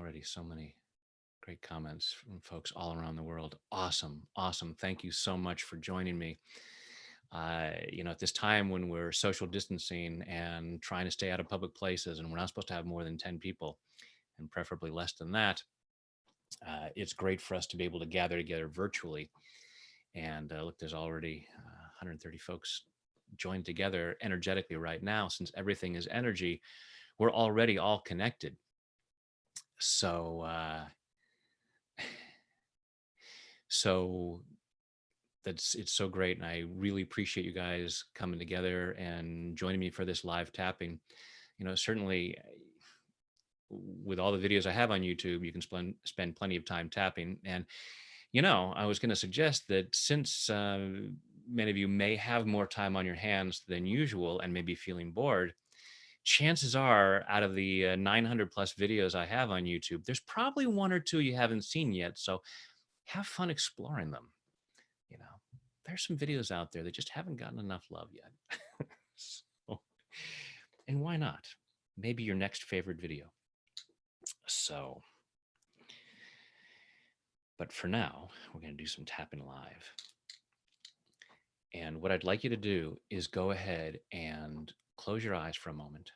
already so many great comments from folks all around the world. Awesome. Awesome. Thank you so much for joining me. At this time when we're social distancing and trying to stay out of public places, and we're not supposed to have more than 10 people, and preferably less than that, it's great for us to be able to gather together virtually. And look, there's already 130 folks joined together energetically right now. Since everything is energy, we're already all connected. So it's so great, and I really appreciate you guys coming together and joining me for this live tapping. Certainly, with all the videos I have on YouTube, you can spend plenty of time tapping. And I was going to suggest that since many of you may have more time on your hands than usual and may be feeling bored, chances are, out of the 900 plus videos I have on YouTube, there's probably one or two you haven't seen yet. So have fun exploring them. you know there's some videos out there that just haven't gotten enough love yet. So, and why not? Maybe your next favorite video. So, but for now, we're going to do some tapping live. And what I'd like you to do is go ahead and close your eyes for a moment.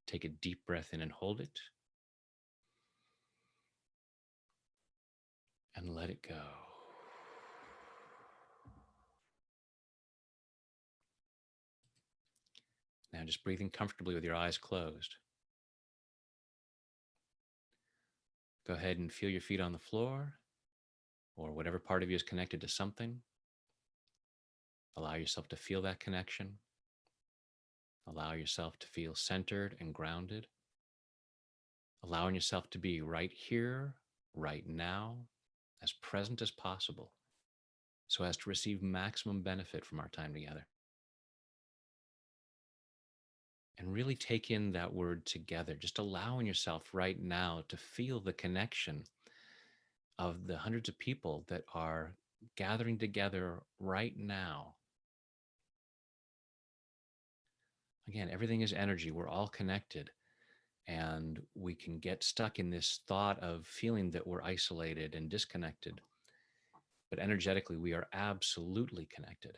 Take a deep breath in and hold it, and let it go. Now just breathing comfortably with your eyes closed. Go ahead and feel your feet on the floor, or whatever part of you is connected to something. Allow yourself to feel that connection. Allow yourself to feel centered and grounded. Allowing yourself to be right here, right now, as present as possible, so as to receive maximum benefit from our time together. And really take in that word together, just allowing yourself right now to feel the connection of the hundreds of people that are gathering together right now. Again, everything is energy. We're all connected. And we can get stuck in this thought of feeling that we're isolated and disconnected. But energetically, we are absolutely connected.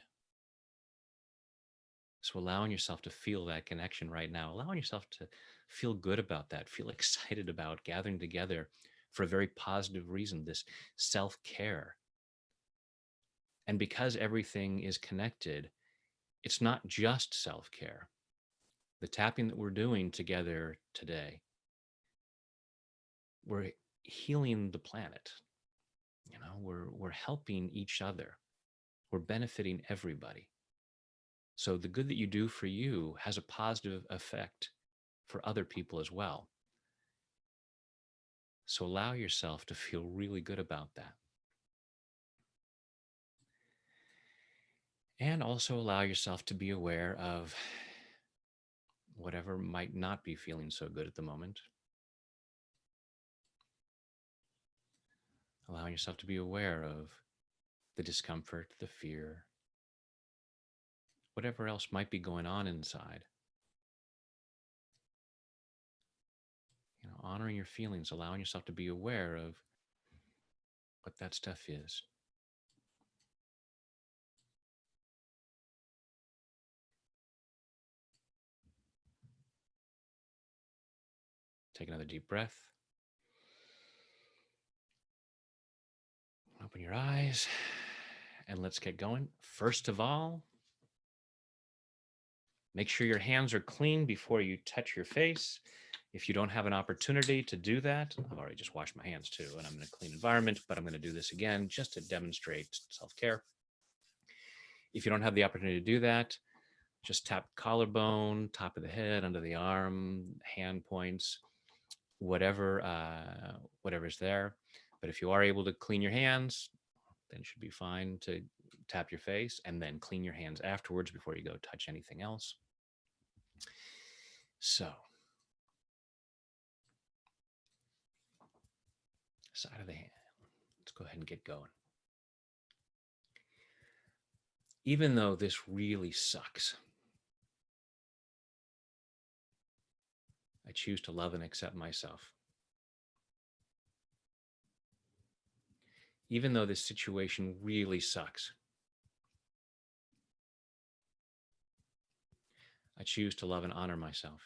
So allowing yourself to feel that connection right now, allowing yourself to feel good about that, feel excited about gathering together for a very positive reason, this self-care. And because everything is connected, it's not just self-care. The tapping that we're doing together today, we're healing the planet. We're helping each other. We're benefiting everybody. So the good that you do for you has a positive effect for other people as well. So allow yourself to feel really good about that. And also allow yourself to be aware of whatever might not be feeling so good at the moment. Allowing yourself to be aware of the discomfort, the fear, whatever else might be going on inside. Honoring your feelings, allowing yourself to be aware of what that stuff is. Take another deep breath. Open your eyes and let's get going. First of all, make sure your hands are clean before you touch your face. If you don't have an opportunity to do that, I've already just washed my hands too, and I'm in a clean environment, but I'm going to do this again just to demonstrate self-care. If you don't have the opportunity to do that, just tap collarbone, top of the head, under the arm, hand points, whatever's there. But if you are able to clean your hands, then it should be fine to tap your face and then clean your hands afterwards before you go touch anything else. So, side of the hand. Let's go ahead and get going. Even though this really sucks, I choose to love and accept myself. Even though this situation really sucks, I choose to love and honor myself.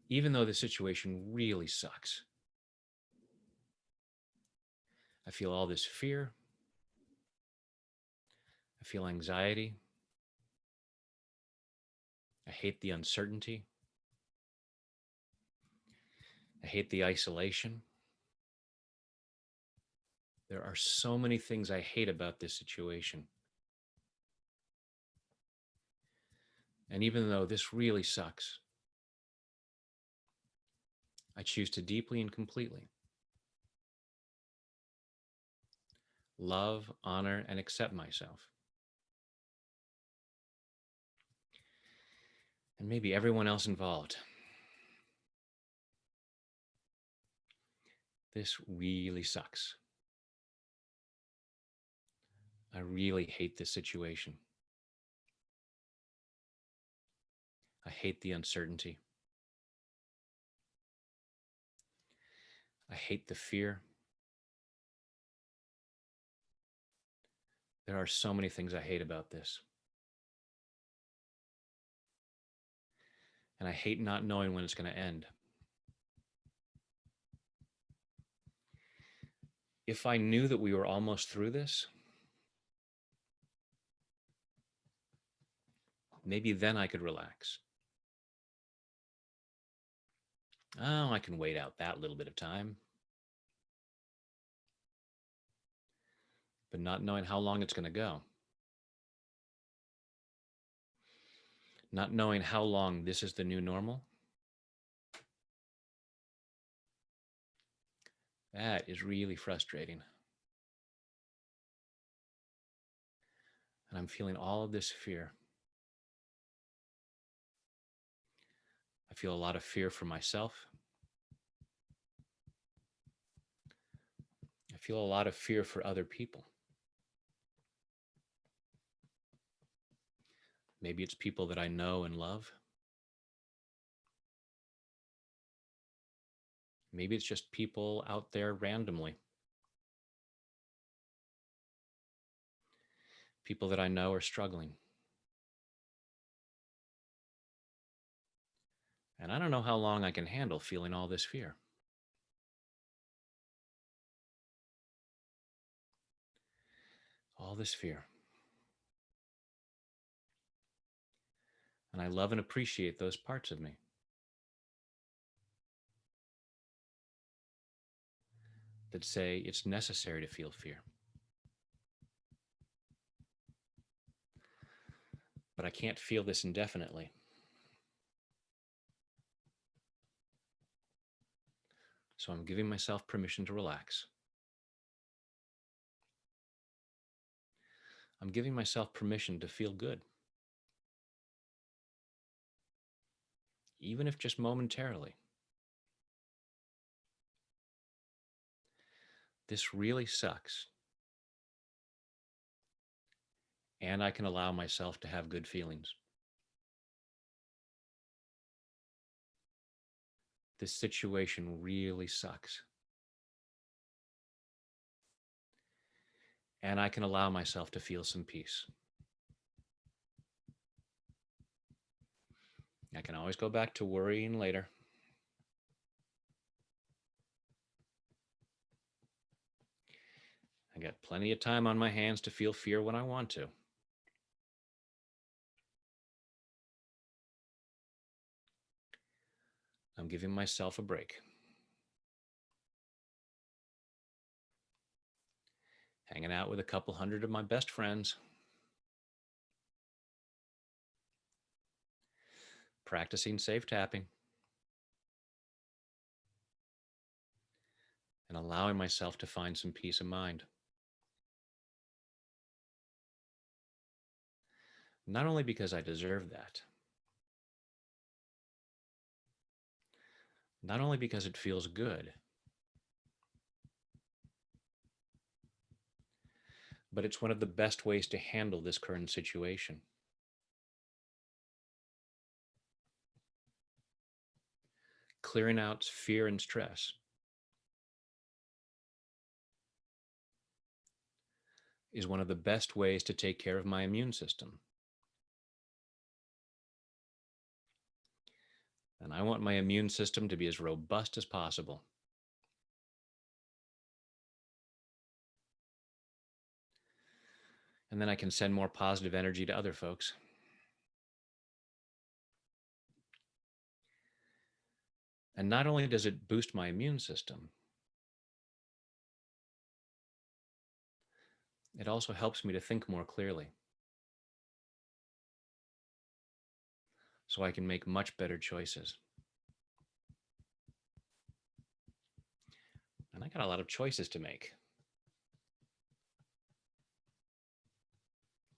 Even though the situation really sucks, I feel all this fear. I feel anxiety. I hate the uncertainty. I hate the isolation. There are so many things I hate about this situation. And even though this really sucks, I choose to deeply and completely love, honor, and accept myself. And maybe everyone else involved. This really sucks. I really hate this situation. I hate the uncertainty. I hate the fear. There are so many things I hate about this. And I hate not knowing when it's going to end. If I knew that we were almost through this, maybe then I could relax. Oh, I can wait out that little bit of time. But not knowing how long it's going to go, not knowing how long this is the new normal, that is really frustrating. And I'm feeling all of this fear. I feel a lot of fear for myself. I feel a lot of fear for other people. Maybe it's people that I know and love. Maybe it's just people out there randomly. People that I know are struggling. And I don't know how long I can handle feeling all this fear. All this fear. And I love and appreciate those parts of me that say it's necessary to feel fear. But I can't feel this indefinitely. So I'm giving myself permission to relax. I'm giving myself permission to feel good, even if just momentarily. This really sucks. And I can allow myself to have good feelings. This situation really sucks. And I can allow myself to feel some peace. I can always go back to worrying later. I got plenty of time on my hands to feel fear when I want to. I'm giving myself a break. Hanging out with a couple hundred of my best friends. Practicing safe tapping. And allowing myself to find some peace of mind. Not only because I deserve that, not only because it feels good, but it's one of the best ways to handle this current situation. Clearing out fear and stress is one of the best ways to take care of my immune system. And I want my immune system to be as robust as possible. And then I can send more positive energy to other folks. And not only does it boost my immune system, it also helps me to think more clearly so I can make much better choices. And I got a lot of choices to make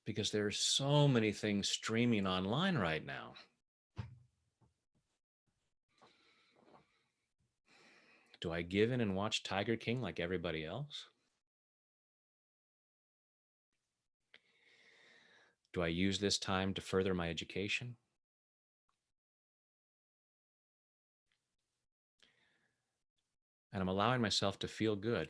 because there's so many things streaming online right now. Do I give in and watch Tiger King like everybody else? Do I use this time to further my education? And I'm allowing myself to feel good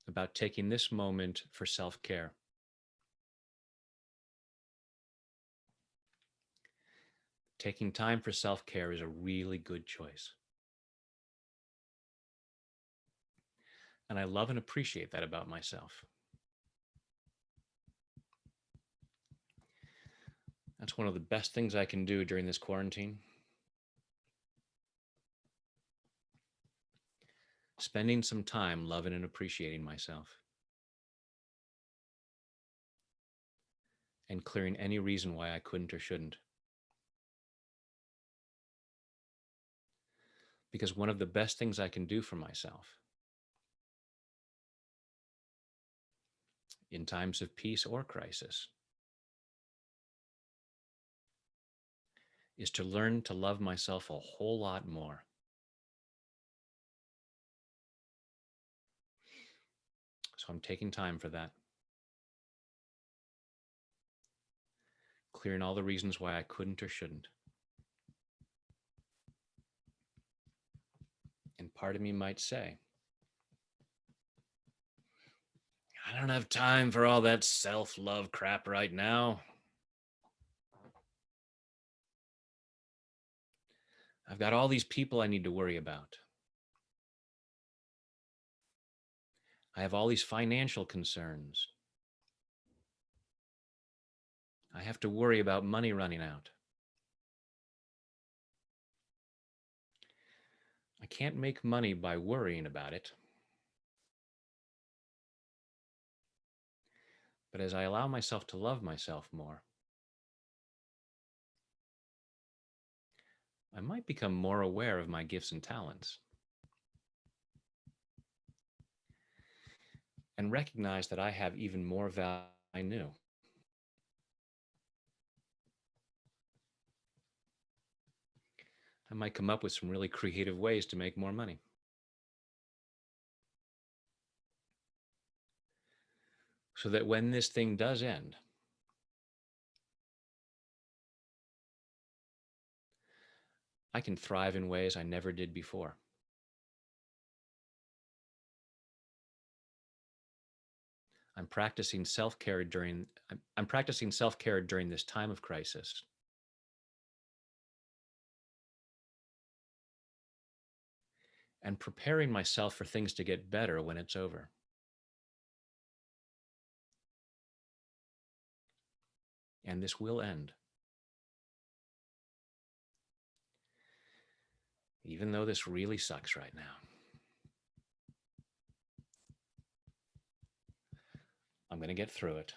about taking this moment for self-care. Taking time for self-care is a really good choice. And I love and appreciate that about myself. That's one of the best things I can do during this quarantine. Spending some time loving and appreciating myself and clearing any reason why I couldn't or shouldn't. Because one of the best things I can do for myself in times of peace or crisis is to learn to love myself a whole lot more. So I'm taking time for that. Clearing all the reasons why I couldn't or shouldn't. And part of me might say, I don't have time for all that self-love crap right now. I've got all these people I need to worry about. I have all these financial concerns. I have to worry about money running out. I can't make money by worrying about it. But as I allow myself to love myself more, I might become more aware of my gifts and talents and recognize that I have even more value than I knew. I might come up with some really creative ways to make more money. So that when this thing does end, I can thrive in ways I never did before. I'm practicing self-care during this time of crisis. And preparing myself for things to get better when it's over. And this will end. Even though this really sucks right now. I'm going to get through it.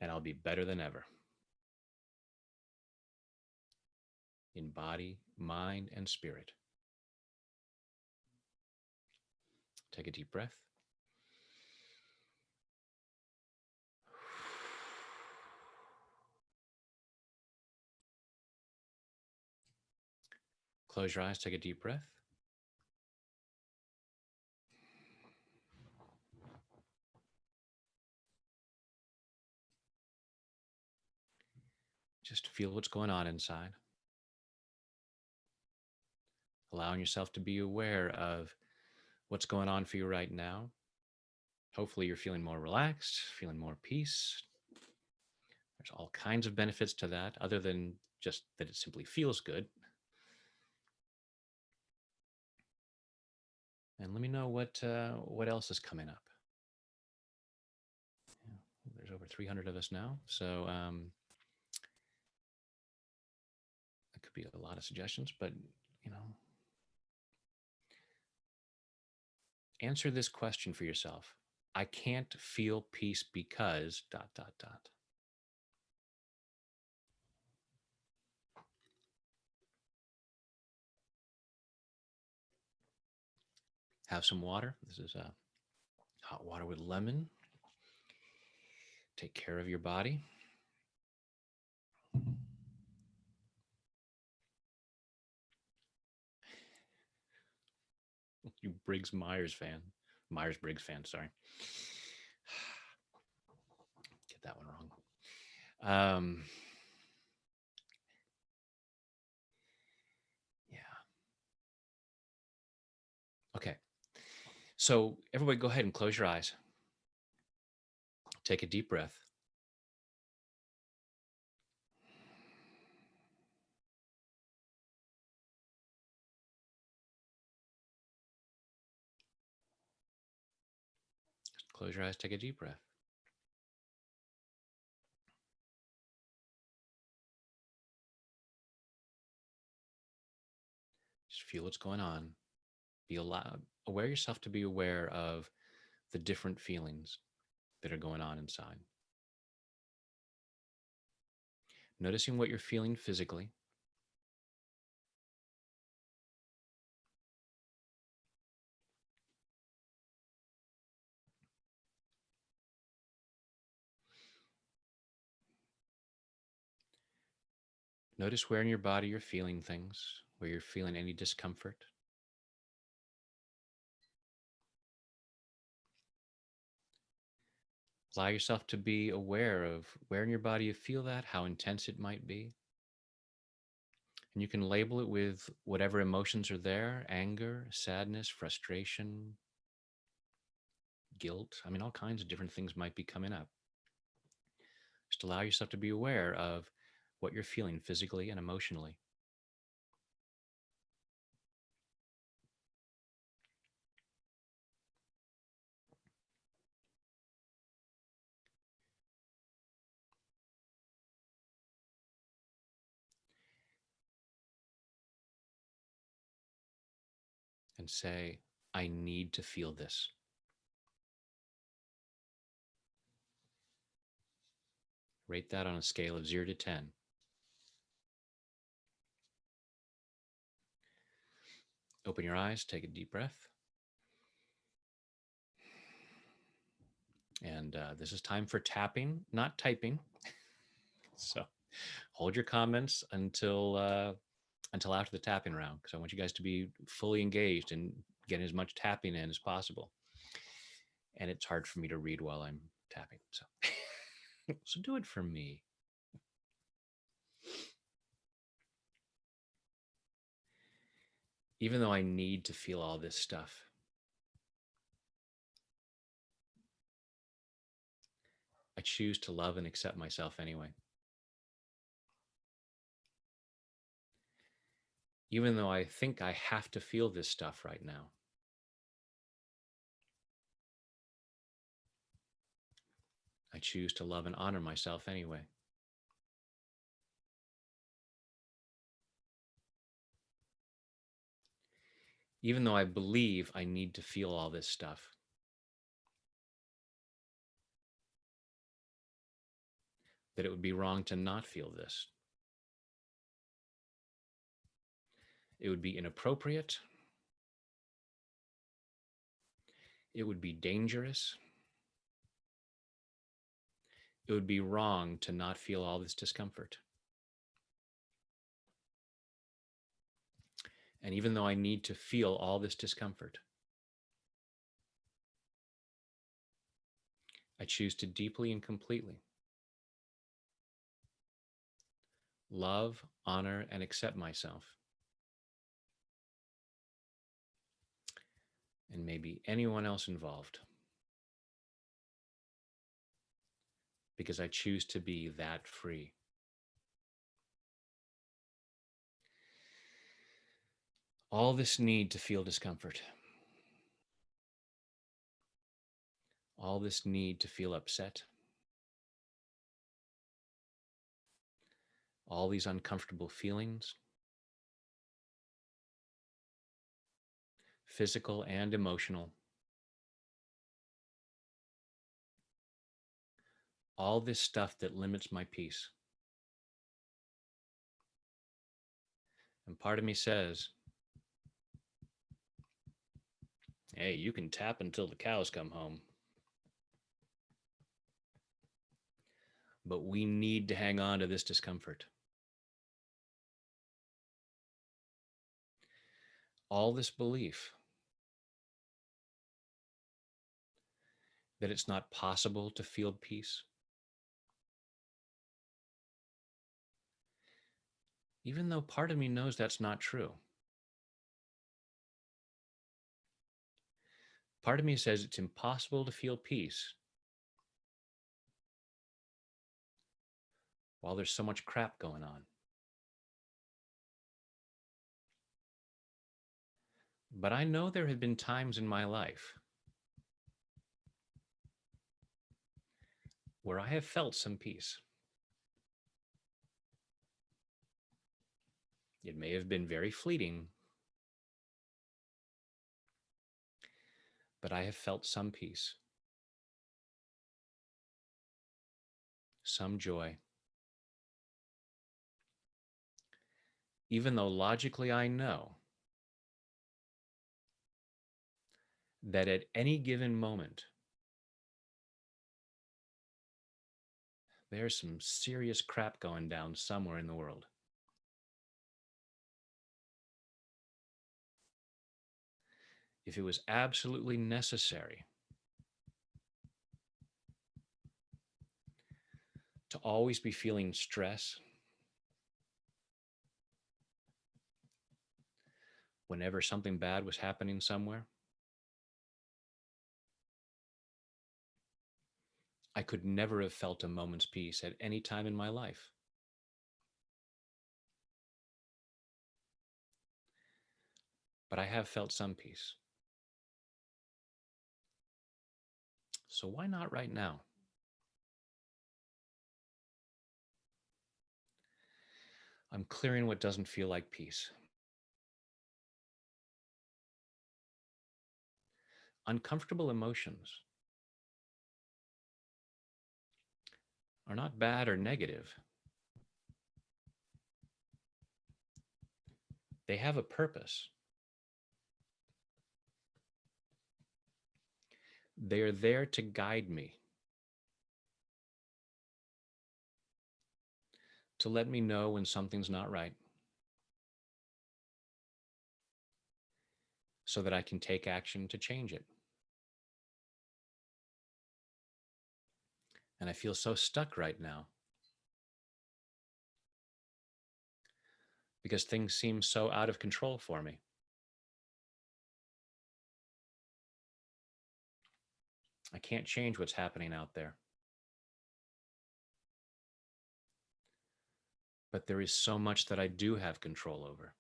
And I'll be better than ever. In body, mind, and spirit. Take a deep breath. Close your eyes, take a deep breath. Just feel what's going on inside. allowing yourself to be aware of what's going on for you right now. Hopefully, you're feeling more relaxed, feeling more peace. There's all kinds of benefits to that, other than just that it simply feels good. And let me know what else is coming up. Yeah, there's over 300 of us now, so that could be a lot of suggestions. But you know, answer this question for yourself: I can't feel peace because dot dot dot. Have some water. This is hot water with lemon. Take care of your body. You Briggs Myers fan. Myers Briggs fan, sorry. Get that one wrong. Yeah. Okay. So, everybody, go ahead and close your eyes. Take a deep breath. Close your eyes. Take a deep breath. Just feel what's going on. Be allowed, aware yourself to be aware of the different feelings that are going on inside. Noticing what you're feeling physically. Notice where in your body you're feeling things, where you're feeling any discomfort. Allow yourself to be aware of where in your body you feel that, how intense it might be. And you can label it with whatever emotions are there: anger, sadness, frustration, guilt. I mean, all kinds of different things might be coming up. Just allow yourself to be aware of what you're feeling physically and emotionally. And say, I need to feel this. Rate that on a scale of 0 to 10. Open your eyes, take a deep breath. And this is time for tapping, not typing. So hold your comments until after the tapping round, because I want you guys to be fully engaged and getting as much tapping in as possible. And it's hard for me to read while I'm tapping. So, so do it for me. Even though I need to feel all this stuff, I choose to love and accept myself anyway. Even though I think I have to feel this stuff right now, I choose to love and honor myself anyway. Even though I believe I need to feel all this stuff, that it would be wrong to not feel this. It would be inappropriate. It would be dangerous. It would be wrong to not feel all this discomfort. And even though I need to feel all this discomfort, I choose to deeply and completely love, honor, and accept myself and maybe anyone else involved, because I choose to be that free. All this need to feel discomfort, all this need to feel upset, all these uncomfortable feelings, physical and emotional, all this stuff that limits my peace. And part of me says, hey, you can tap until the cows come home, but we need to hang on to this discomfort. All this belief that it's not possible to feel peace, even though part of me knows that's not true. Part of me says it's impossible to feel peace while there's so much crap going on. But I know there have been times in my life where I have felt some peace. It may have been very fleeting, but I have felt some peace, some joy, even though logically I know that at any given moment, there's some serious crap going down somewhere in the world. If it was absolutely necessary to always be feeling stress whenever something bad was happening somewhere, I could never have felt a moment's peace at any time in my life. But I have felt some peace. So why not right now? I'm clearing what doesn't feel like peace. Uncomfortable emotions are not bad or negative. They have a purpose. They are there to guide me, to let me know when something's not right, so that I can take action to change it. And I feel so stuck right now because things seem so out of control for me. I can't change what's happening out there. But there is so much that I do have control over.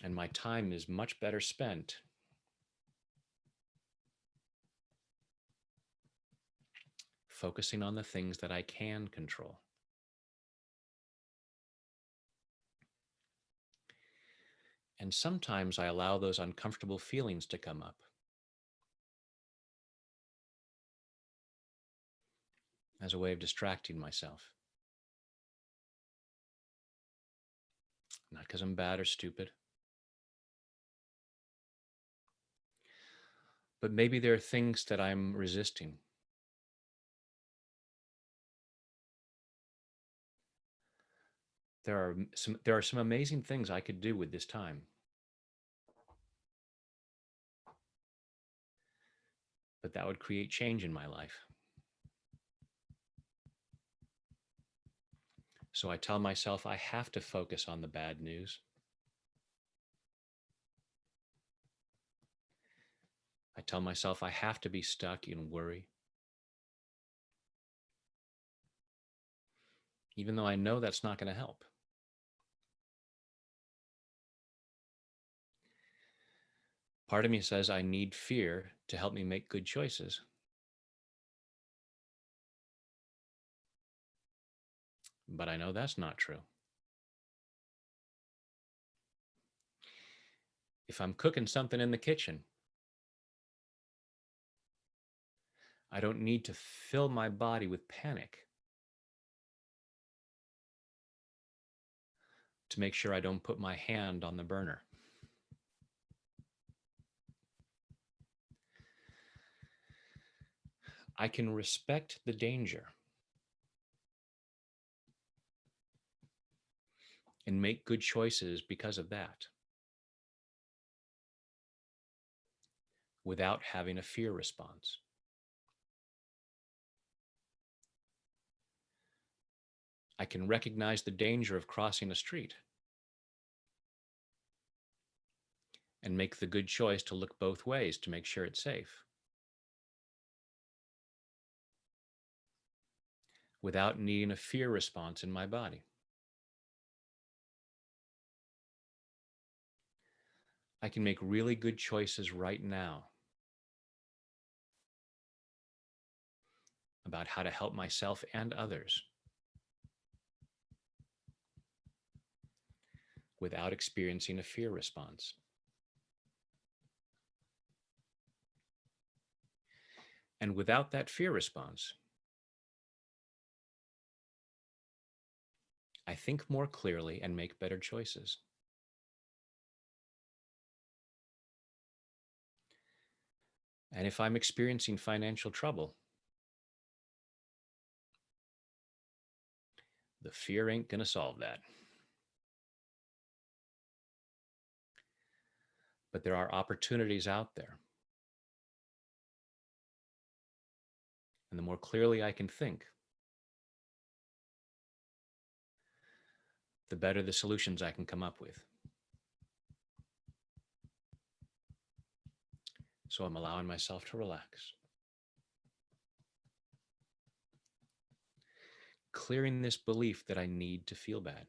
And my time is much better spent focusing on the things that I can control. And sometimes I allow those uncomfortable feelings to come up as a way of distracting myself. Not because I'm bad or stupid, but maybe there are things that I'm resisting. There are some amazing things I could do with this time. But that would create change in my life. So I tell myself I have to focus on the bad news. I tell myself I have to be stuck in worry, even though I know that's not going to help. Part of me says I need fear to help me make good choices. But I know that's not true. If I'm cooking something in the kitchen, I don't need to fill my body with panic to make sure I don't put my hand on the burner. I can respect the danger and make good choices because of that without having a fear response. I can recognize the danger of crossing a street and make the good choice to look both ways to make sure it's safe without needing a fear response in my body. I can make really good choices right now about how to help myself and others without experiencing a fear response. And without that fear response, I think more clearly and make better choices. And if I'm experiencing financial trouble, the fear ain't going to solve that. But there are opportunities out there. And the more clearly I can think, the better the solutions I can come up with. So I'm allowing myself to relax. Clearing this belief that I need to feel bad.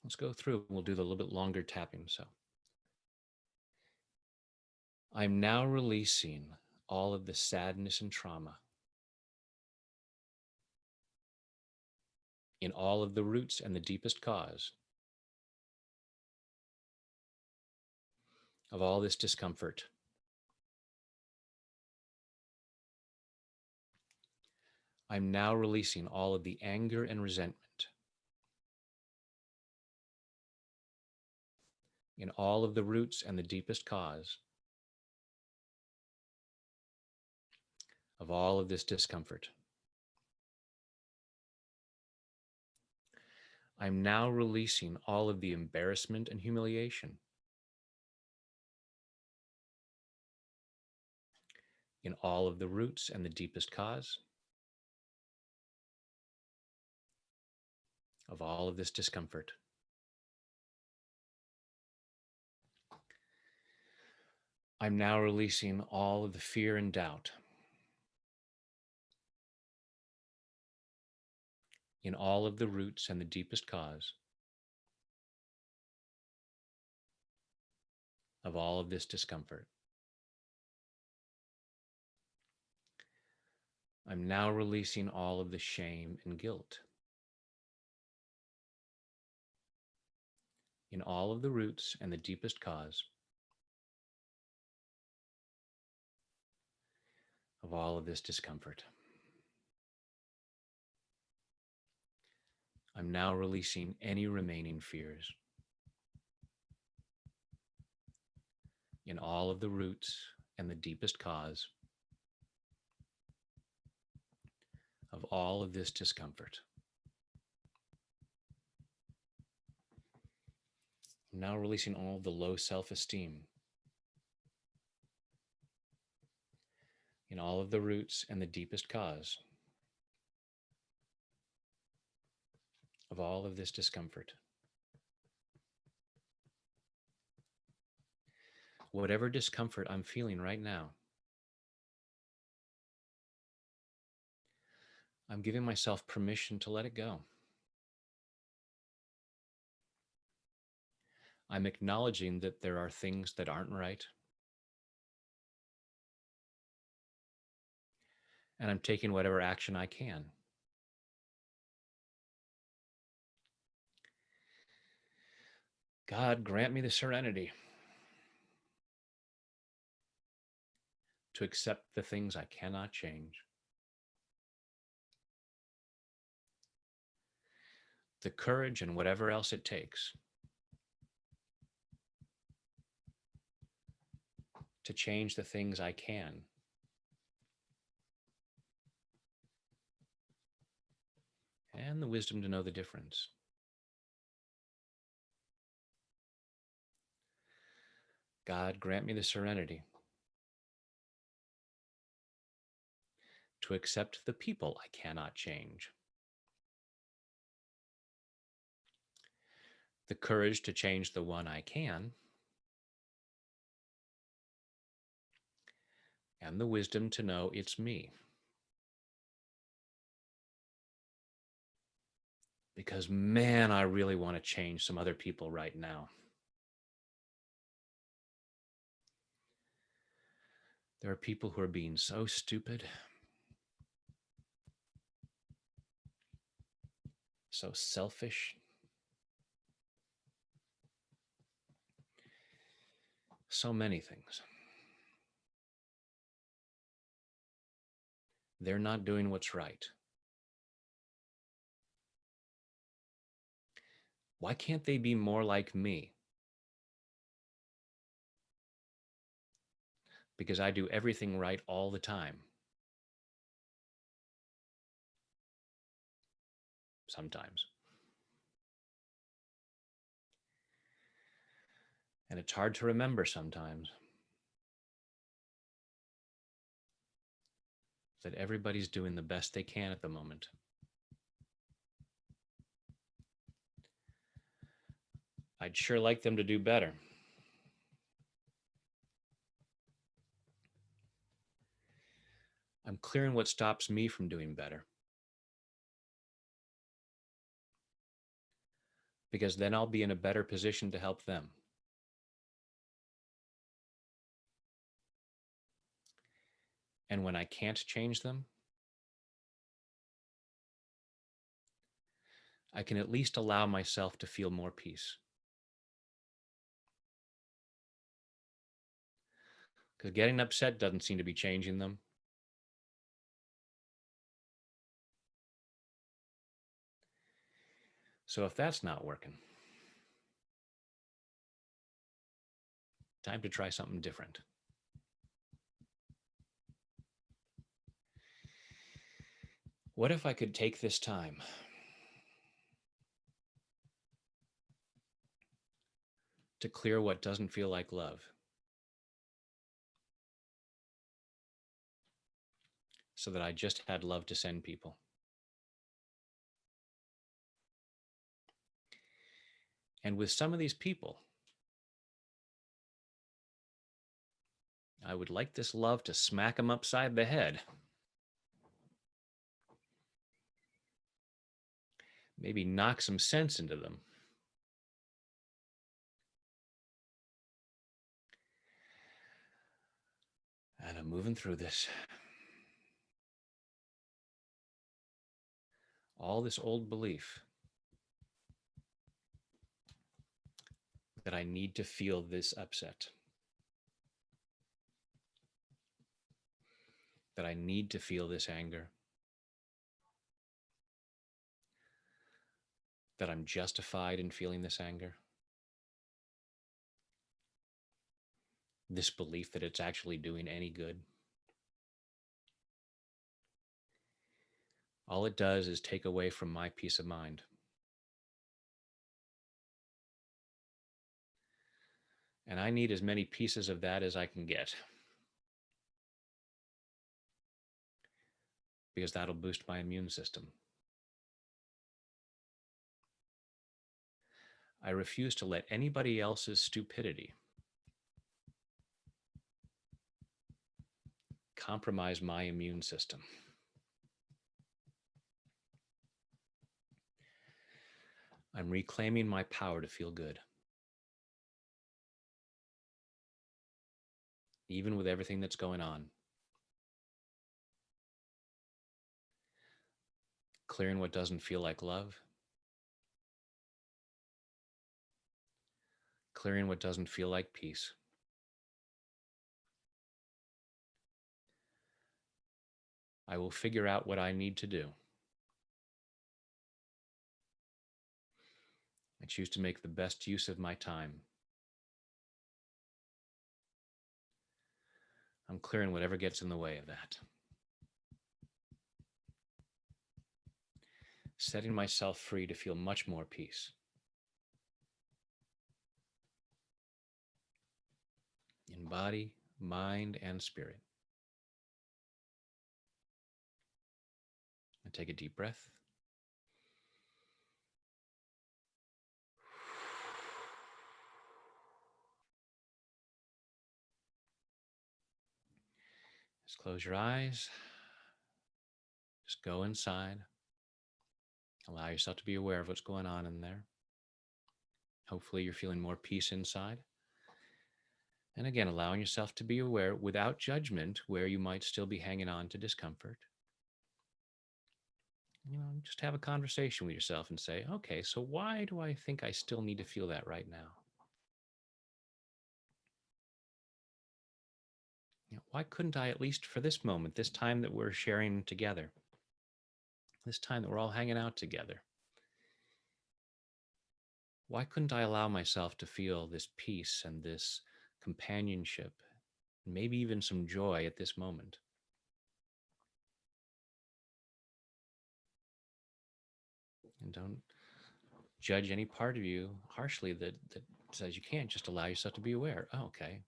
Let's go through. We'll do the little bit longer tapping. So I'm now releasing all of the sadness and trauma in all of the roots and the deepest cause of all this discomfort. I'm now releasing all of the anger and resentment in all of the roots and the deepest cause of all of this discomfort. I'm now releasing all of the embarrassment and humiliation in all of the roots and the deepest cause of all of this discomfort. I'm now releasing all of the fear and doubt in all of the roots and the deepest cause of all of this discomfort. I'm now releasing all of the shame and guilt in all of the roots and the deepest cause of all of this discomfort. I'm now releasing any remaining fears in all of the roots and the deepest cause of all of this discomfort. I'm now releasing all of the low self-esteem in all of the roots and the deepest cause of all of this discomfort. Whatever discomfort I'm feeling right now, I'm giving myself permission to let it go. I'm acknowledging that there are things that aren't right, and I'm taking whatever action I can. God, grant me the serenity to accept the things I cannot change, the courage and whatever else it takes to change the things I can, and the wisdom to know the difference. God, grant me the serenity to accept the people I cannot change, the courage to change the one I can, and the wisdom to know it's me. Because, man, I really want to change some other people right now. There are people who are being so stupid, so selfish, so many things. They're not doing what's right. Why can't they be more like me? Because I do everything right all the time. Sometimes. And it's hard to remember sometimes that everybody's doing the best they can at the moment. I'd sure like them to do better. I'm clearing what stops me from doing better. Because then I'll be in a better position to help them. And when I can't change them, I can at least allow myself to feel more peace. Because getting upset doesn't seem to be changing them. So if that's not working, time to try something different. What if I could take this time to clear what doesn't feel like love, so that I just had love to send people? And with some of these people, I would like this love to smack them upside the head. Maybe knock some sense into them. And I'm moving through this. All this old belief that I need to feel this upset, that I need to feel this anger, that I'm justified in feeling this anger, this belief that it's actually doing any good. All it does is take away from my peace of mind. And I need as many pieces of that as I can get, because that'll boost my immune system. I refuse to let anybody else's stupidity compromise my immune system. I'm reclaiming my power to feel good, even with everything that's going on. Clearing what doesn't feel like love, clearing what doesn't feel like peace. I will figure out what I need to do. I choose to make the best use of my time. I'm clearing whatever gets in the way of that. Setting myself free to feel much more peace. In body, mind, and spirit. And take a deep breath. Just close your eyes. Just go inside. Allow yourself to be aware of what's going on in there. Hopefully you're feeling more peace inside. And again, allowing yourself to be aware without judgment where you might still be hanging on to discomfort. Just have a conversation with yourself and say, okay, so why do I think I still need to feel that right now? Why couldn't I, at least for this moment, this time that we're sharing together, this time that we're all hanging out together, why couldn't I allow myself to feel this peace and this companionship, maybe even some joy at this moment? And don't judge any part of you harshly that says you can't. Just allow yourself to be aware. Oh, okay.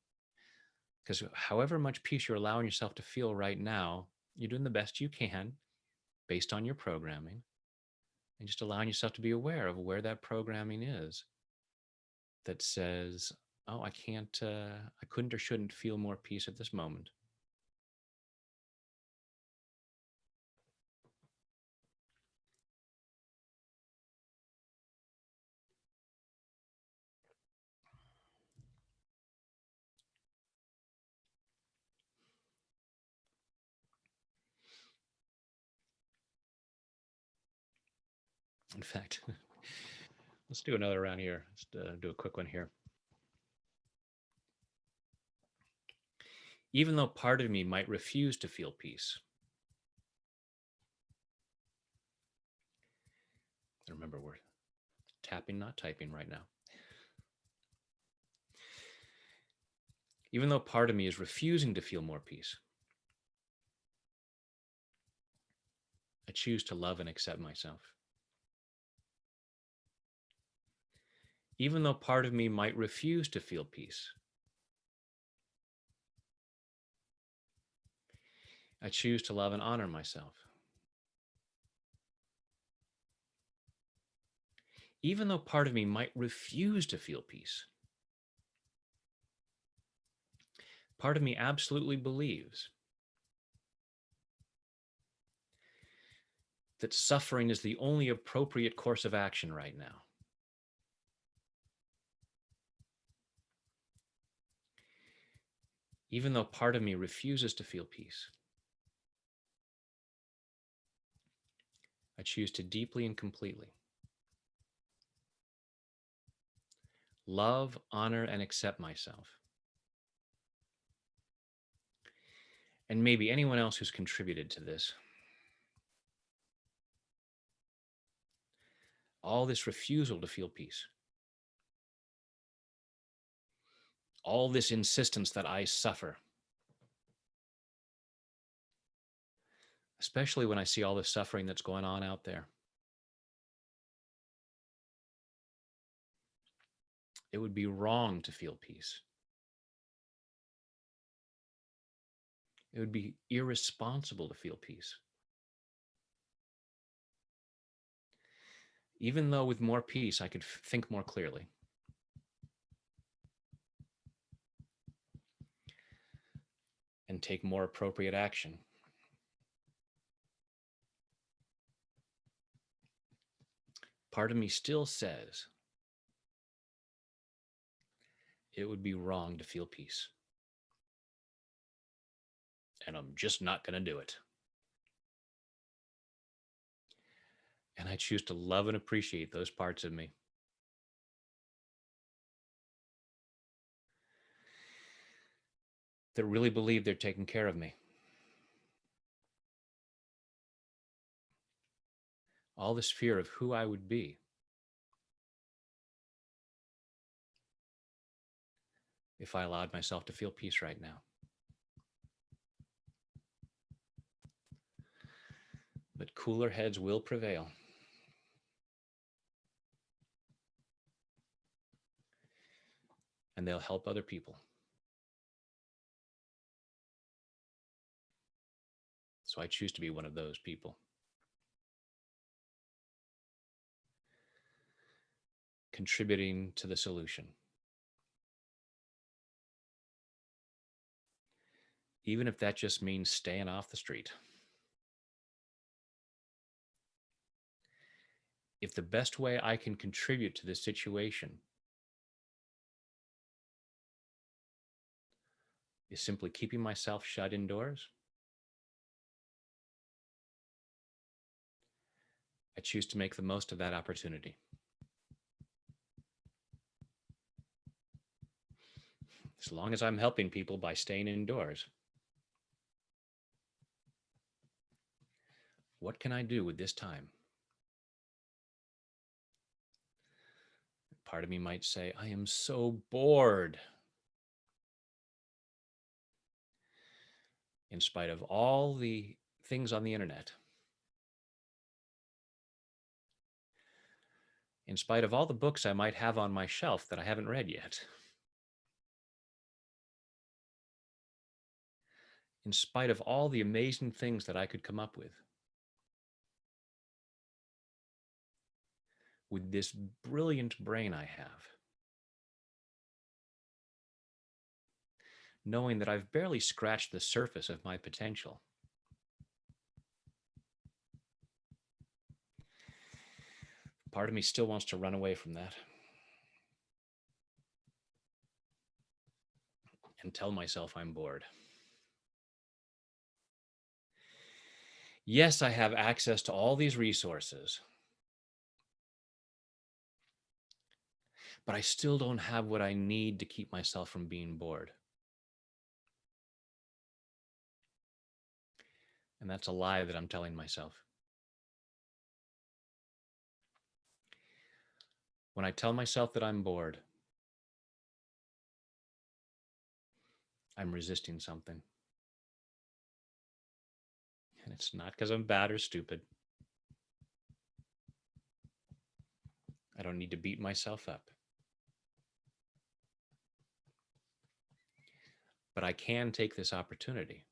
Because however much peace you're allowing yourself to feel right now, you're doing the best you can based on your programming, and just allowing yourself to be aware of where that programming is that says, oh, I can't, I couldn't or shouldn't feel more peace at this moment. In fact, let's do another round here. Let's do a quick one here. Even though part of me might refuse to feel peace. Remember, we're tapping, not typing right now. Even though part of me is refusing to feel more peace, I choose to love and accept myself. Even though part of me might refuse to feel peace, I choose to love and honor myself. Even though part of me might refuse to feel peace, part of me absolutely believes that suffering is the only appropriate course of action right now. Even though part of me refuses to feel peace, I choose to deeply and completely love, honor, and accept myself. And maybe anyone else who's contributed to this. All this refusal to feel peace. All this insistence that I suffer. Especially when I see all the suffering that's going on out there. It would be wrong to feel peace. It would be irresponsible to feel peace. Even though with more peace, I could think more clearly. and take more appropriate action. Part of me still says it would be wrong to feel peace. And I'm just not going to do it. And I choose to love and appreciate those parts of me. That really believe they're taking care of me. All this fear of who I would be if I allowed myself to feel peace right now. But cooler heads will prevail. And they'll help other people. So I choose to be one of those people. Contributing to the solution. Even if that just means staying off the street. If the best way I can contribute to this situation is simply keeping myself shut indoors, I choose to make the most of that opportunity. As long as I'm helping people by staying indoors, what can I do with this time? Part of me might say, I am so bored. In spite of all the things on the internet, in spite of all the books I might have on my shelf that I haven't read yet, in spite of all the amazing things that I could come up with this brilliant brain I have, knowing that I've barely scratched the surface of my potential, part of me still wants to run away from that and tell myself I'm bored. Yes, I have access to all these resources, but I still don't have what I need to keep myself from being bored. And that's a lie that I'm telling myself. When I tell myself that I'm bored, I'm resisting something. And it's not because I'm bad or stupid. I don't need to beat myself up. But I can take this opportunity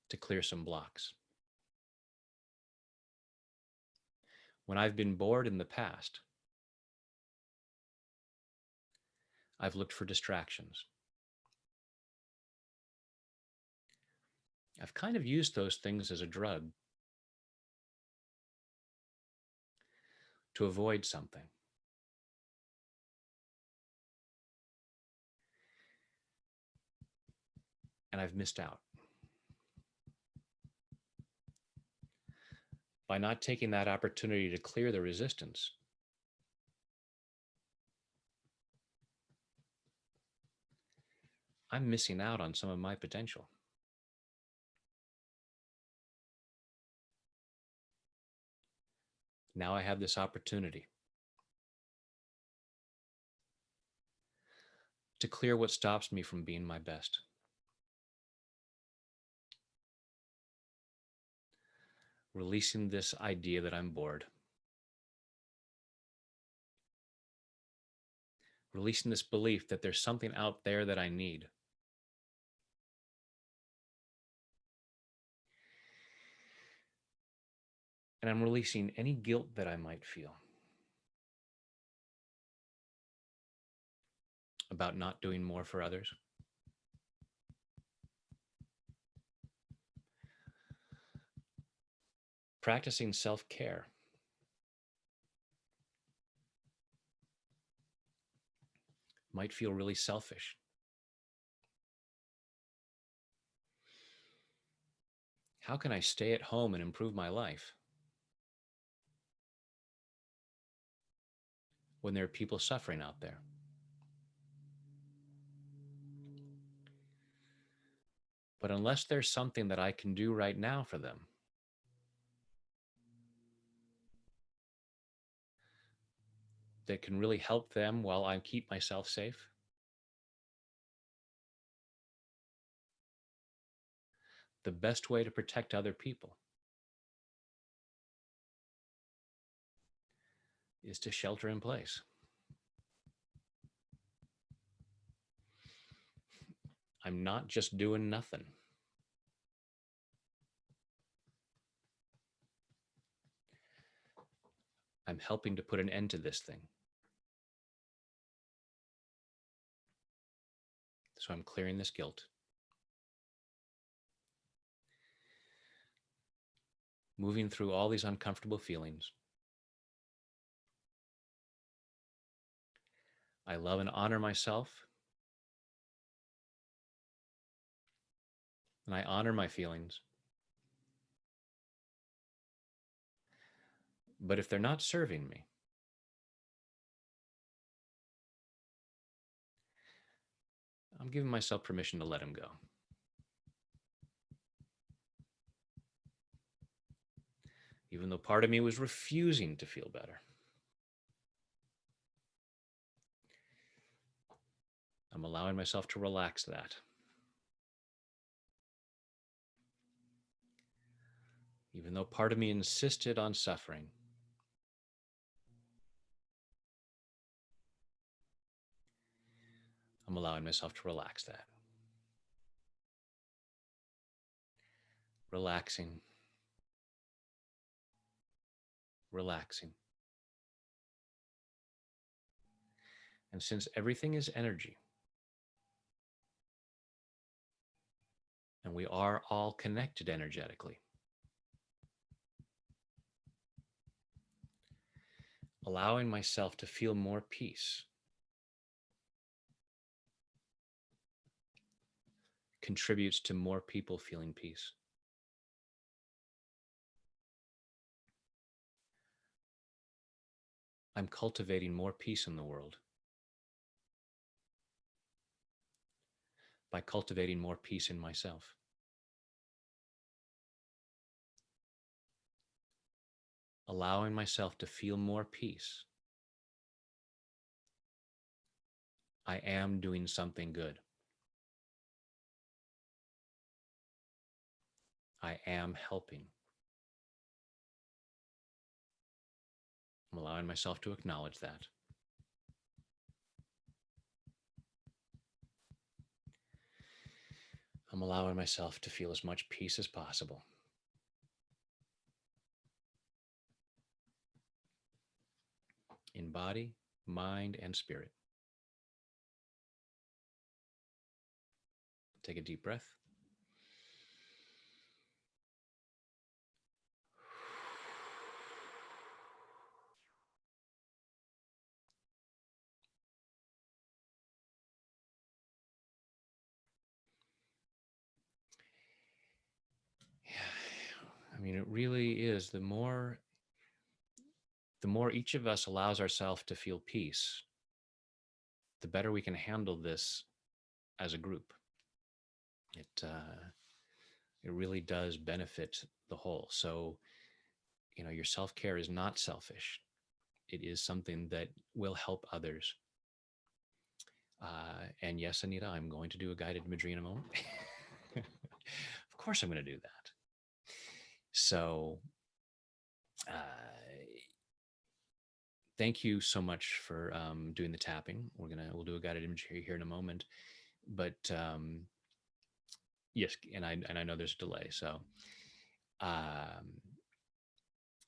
to clear some blocks. When I've been bored in the past, I've looked for distractions. I've kind of used those things as a drug to avoid something. And I've missed out. By not taking that opportunity to clear the resistance, I'm missing out on some of my potential. Now I have this opportunity to clear what stops me from being my best. Releasing this idea that I'm bored. Releasing this belief that there's something out there that I need. And I'm releasing any guilt that I might feel. about not doing more for others. Practicing self-care might feel really selfish. How can I stay at home and improve my life when there are people suffering out there? But unless there's something that I can do right now for them, that can really help them while I keep myself safe, the best way to protect other people is to shelter in place. I'm not just doing nothing. I'm helping to put an end to this thing. So I'm clearing this guilt. Moving through all these uncomfortable feelings. I love and honor myself. And I honor my feelings. But if they're not serving me, I'm giving myself permission to let them go. Even though part of me was refusing to feel better, I'm allowing myself to relax that. Even though part of me insisted on suffering, I'm allowing myself to relax that. Relaxing, relaxing. And since everything is energy, and we are all connected energetically, allowing myself to feel more peace contributes to more people feeling peace. I'm cultivating more peace in the world by cultivating more peace in myself. Allowing myself to feel more peace. I am doing something good. I am helping. I'm allowing myself to acknowledge that. I'm allowing myself to feel as much peace as possible. In body, mind, and spirit. Take a deep breath. Yeah, I mean, it really is the more each of us allows ourselves to feel peace, the better we can handle this as a group. It really does benefit the whole. So, your self-care is not selfish. It is something that will help others. And yes, Anita, I'm going to do a guided imagery in a moment. Of course, I'm going to do that. So, uh, thank you so much for doing the tapping. We'll do a guided imagery here in a moment, but yes, and I know there's a delay. So, um,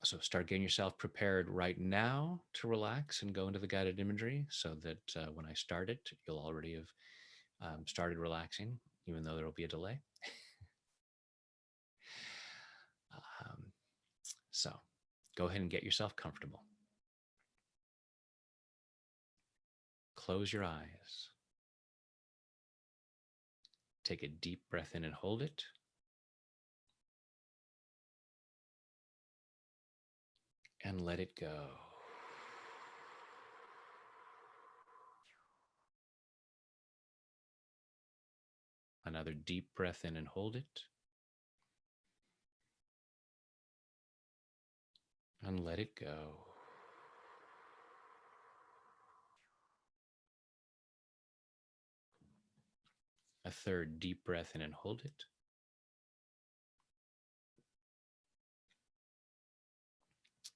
So start getting yourself prepared right now to relax and go into the guided imagery so that when I start it, you'll already have started relaxing, even though there will be a delay. Um, so go ahead and get yourself comfortable. Close your eyes. Take a deep breath in and hold it. And let it go. Another deep breath in and hold it. And let it go. A third deep breath in and hold it.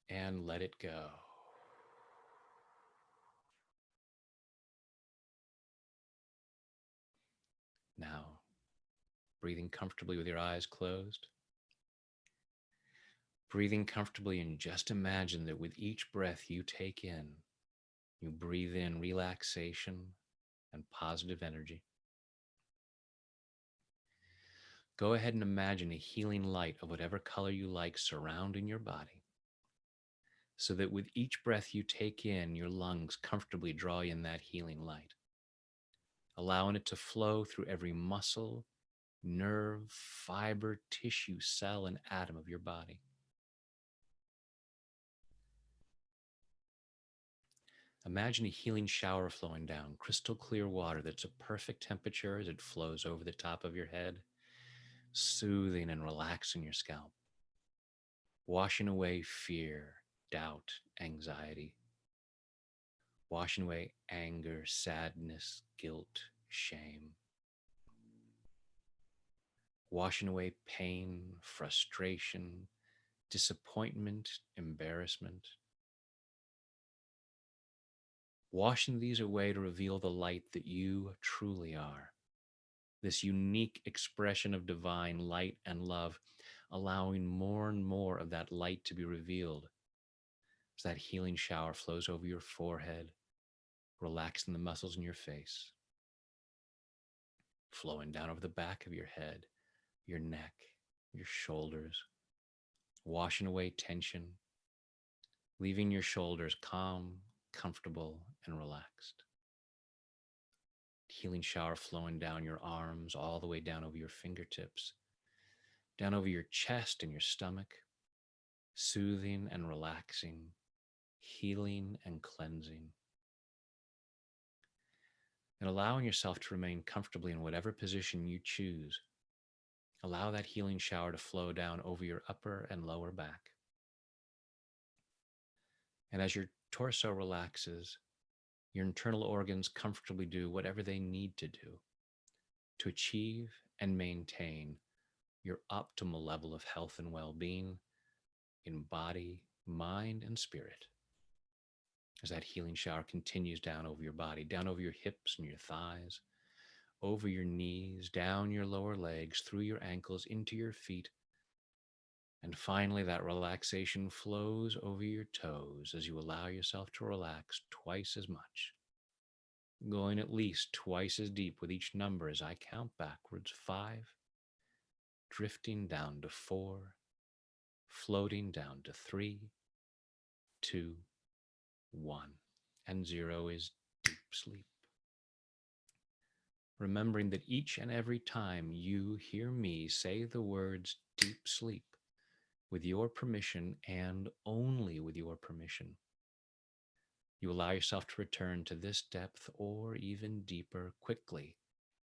And let it go. Now, breathing comfortably with your eyes closed. Breathing comfortably, and just imagine that with each breath you take in, you breathe in relaxation and positive energy. Go ahead and imagine a healing light of whatever color you like surrounding your body, so that with each breath you take in, your lungs comfortably draw in that healing light, allowing it to flow through every muscle, nerve, fiber, tissue, cell, and atom of your body. Imagine a healing shower flowing down, crystal clear water that's a perfect temperature as it flows over the top of your head, soothing and relaxing your scalp, washing away fear, doubt, anxiety, washing away anger, sadness, guilt, shame, washing away pain, frustration, disappointment, embarrassment, washing these away to reveal the light that you truly are, this unique expression of divine light and love, allowing more and more of that light to be revealed as that healing shower flows over your forehead, relaxing the muscles in your face, flowing down over the back of your head, your neck, your shoulders, washing away tension, leaving your shoulders calm, comfortable, and relaxed. Healing shower flowing down your arms, all the way down over your fingertips, down over your chest and your stomach, soothing and relaxing, healing and cleansing, and allowing yourself to remain comfortably in whatever position you choose. Allow that healing shower to flow down over your upper and lower back. And as your torso relaxes, your internal organs comfortably do whatever they need to do to achieve and maintain your optimal level of health and well-being in body, mind, and spirit. As that healing shower continues down over your body, down over your hips and your thighs, over your knees, down your lower legs, through your ankles, into your feet. And finally, that relaxation flows over your toes as you allow yourself to relax twice as much, going at least twice as deep with each number as I count backwards: 5, drifting down to 4, floating down to 3, 2, 1, and 0 is deep sleep. Remembering that each and every time you hear me say the words deep sleep, with your permission and only with your permission, you allow yourself to return to this depth or even deeper quickly,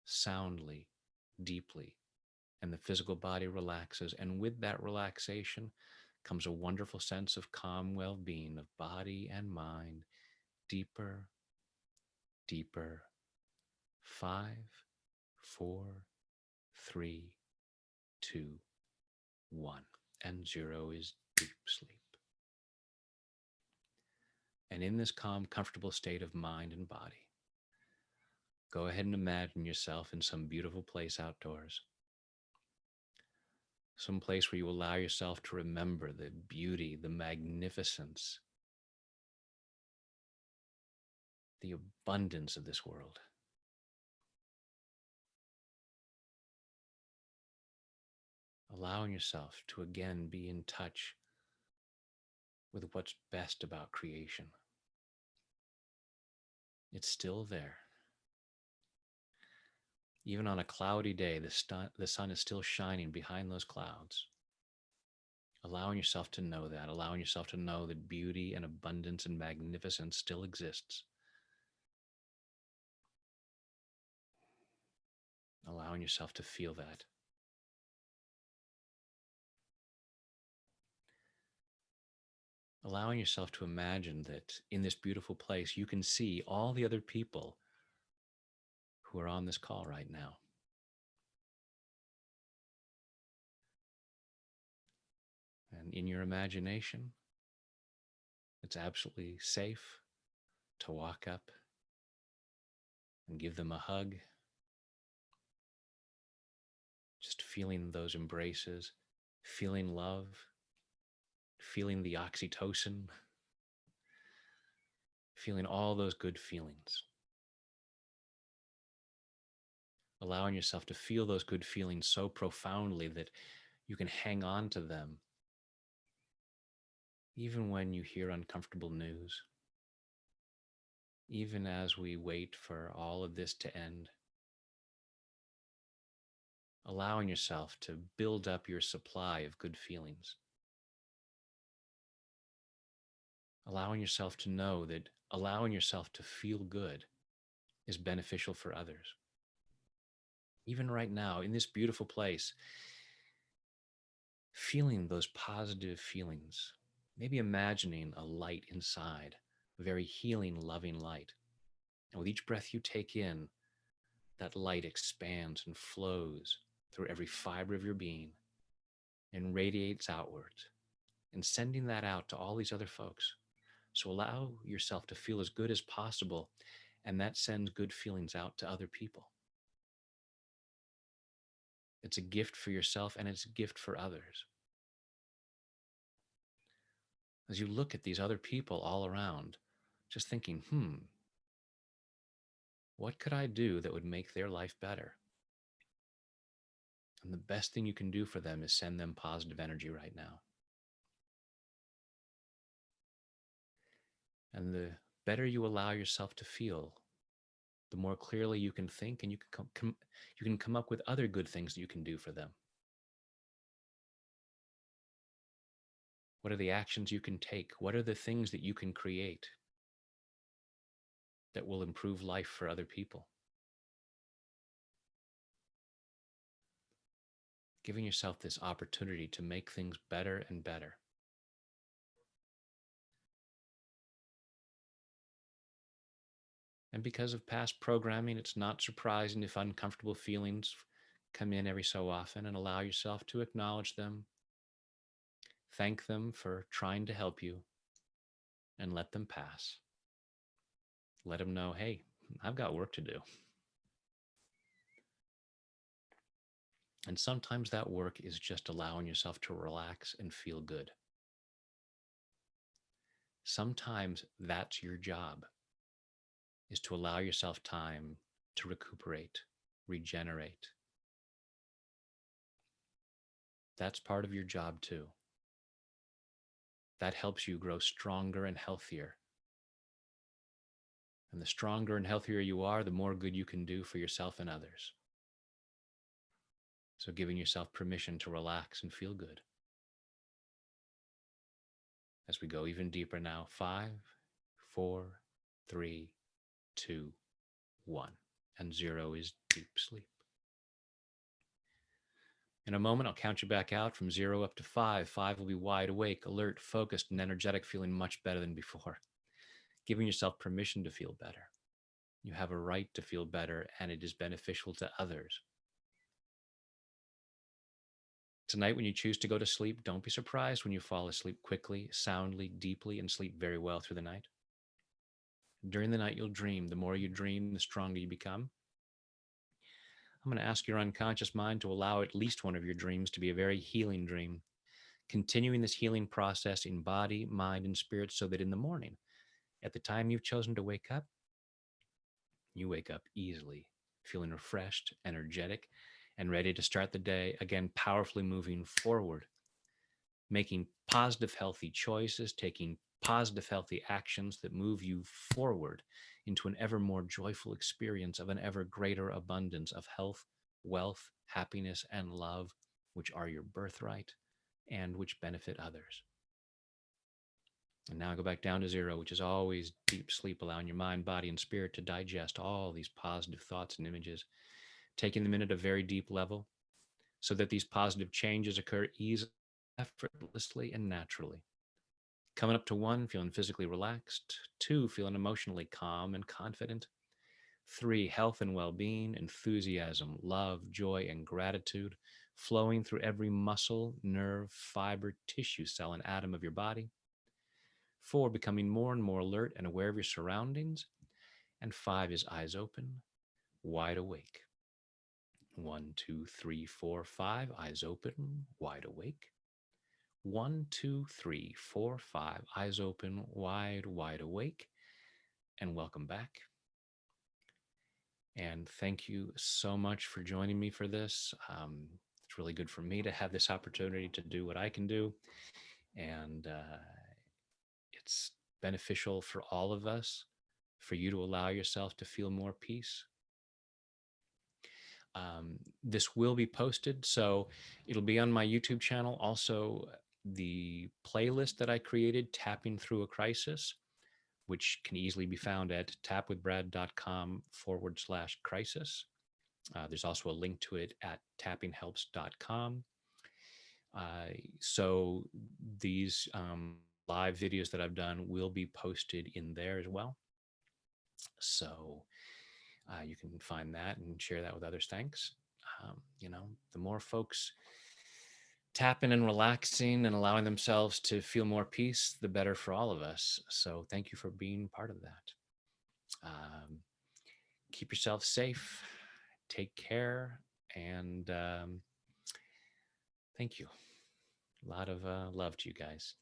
soundly, deeply, and the physical body relaxes. And with that relaxation comes a wonderful sense of calm well-being of body and mind, deeper, deeper. 5, 4, 3, 2, 1, and 0 is deep sleep. And in this calm, comfortable state of mind and body, go ahead and imagine yourself in some beautiful place outdoors. some place where you allow yourself to remember the beauty, the magnificence, the abundance of this world. Allowing yourself to again be in touch with what's best about creation. It's still there. Even on a cloudy day, the sun is still shining behind those clouds. Allowing yourself to know that, allowing yourself to know that beauty and abundance and magnificence still exists. Allowing yourself to feel that. Allowing yourself to imagine that in this beautiful place, you can see all the other people who are on this call right now. And in your imagination, it's absolutely safe to walk up and give them a hug, just feeling those embraces, feeling love, feeling the oxytocin, feeling all those good feelings. Allowing yourself to feel those good feelings so profoundly that you can hang on to them even when you hear uncomfortable news, even as we wait for all of this to end. Allowing yourself to build up your supply of good feelings. Allowing yourself to know that allowing yourself to feel good is beneficial for others. Even right now, in this beautiful place, feeling those positive feelings, maybe imagining a light inside, a very healing, loving light. And with each breath you take in, that light expands and flows through every fiber of your being and radiates outward and sending that out to all these other folks. So allow yourself to feel as good as possible, and that sends good feelings out to other people. It's a gift for yourself and it's a gift for others. As you look at these other people all around, just thinking, what could I do that would make their life better? And the best thing you can do for them is send them positive energy right now. And the better you allow yourself to feel, the more clearly you can think, and you can come up with other good things that you can do for them. What are the actions you can take? What are the things that you can create that will improve life for other people? Giving yourself this opportunity to make things better and better. And because of past programming, it's not surprising if uncomfortable feelings come in every so often, and allow yourself to acknowledge them, thank them for trying to help you, and let them pass. Let them know, hey, I've got work to do. And sometimes that work is just allowing yourself to relax and feel good. Sometimes that's your job, is to allow yourself time to recuperate, regenerate. That's part of your job too. That helps you grow stronger and healthier. And the stronger and healthier you are, the more good you can do for yourself and others. So giving yourself permission to relax and feel good. As we go even deeper now, 5, 4, 3, 2, 1. And 0 is deep sleep. In a moment, I'll count you back out from 0 up to 5. 5 will be wide awake, alert, focused, and energetic, feeling much better than before. Giving yourself permission to feel better. You have a right to feel better, and it is beneficial to others. Tonight, when you choose to go to sleep, don't be surprised when you fall asleep quickly, soundly, deeply, and sleep very well through the night. During the night, you'll dream. The more you dream, the stronger you become. I'm going to ask your unconscious mind to allow at least one of your dreams to be a very healing dream, continuing this healing process in body, mind, and spirit so that in the morning, at the time you've chosen to wake up, you wake up easily, feeling refreshed, energetic, and ready to start the day again, powerfully moving forward, making positive, healthy choices, taking positive, healthy actions that move you forward into an ever more joyful experience of an ever greater abundance of health, wealth, happiness, and love, which are your birthright and which benefit others. And now go back down to zero, which is always deep sleep, allowing your mind, body, and spirit to digest all these positive thoughts and images, taking them in at a very deep level so that these positive changes occur easily, effortlessly, and naturally. Coming up to one, feeling physically relaxed. Two, feeling emotionally calm and confident. Three, health and well being, enthusiasm, love, joy, and gratitude flowing through every muscle, nerve, fiber, tissue, cell, and atom of your body. Four, becoming more and more alert and aware of your surroundings. And five is eyes open, wide awake. One, two, three, four, five, eyes open, wide awake. One, two, three, four, five, eyes open, wide awake. And welcome back. And thank you so much for joining me for this. It's really good for me to have this opportunity to do what I can do. And it's beneficial for all of us for you to allow yourself to feel more peace. This will be posted, so it'll be on my YouTube channel. Also, the playlist that I created, Tapping Through a Crisis, which can easily be found at tapwithbrad.com/crisis. There's also a link to it at tappinghelps.com. So these live videos that I've done will be posted in there as well. So you can find that and share that with others. Thanks. The more folks tapping and relaxing and allowing themselves to feel more peace, the better for all of us. So thank you for being part of that. Keep yourself safe, take care, and thank you. A lot of love to you guys.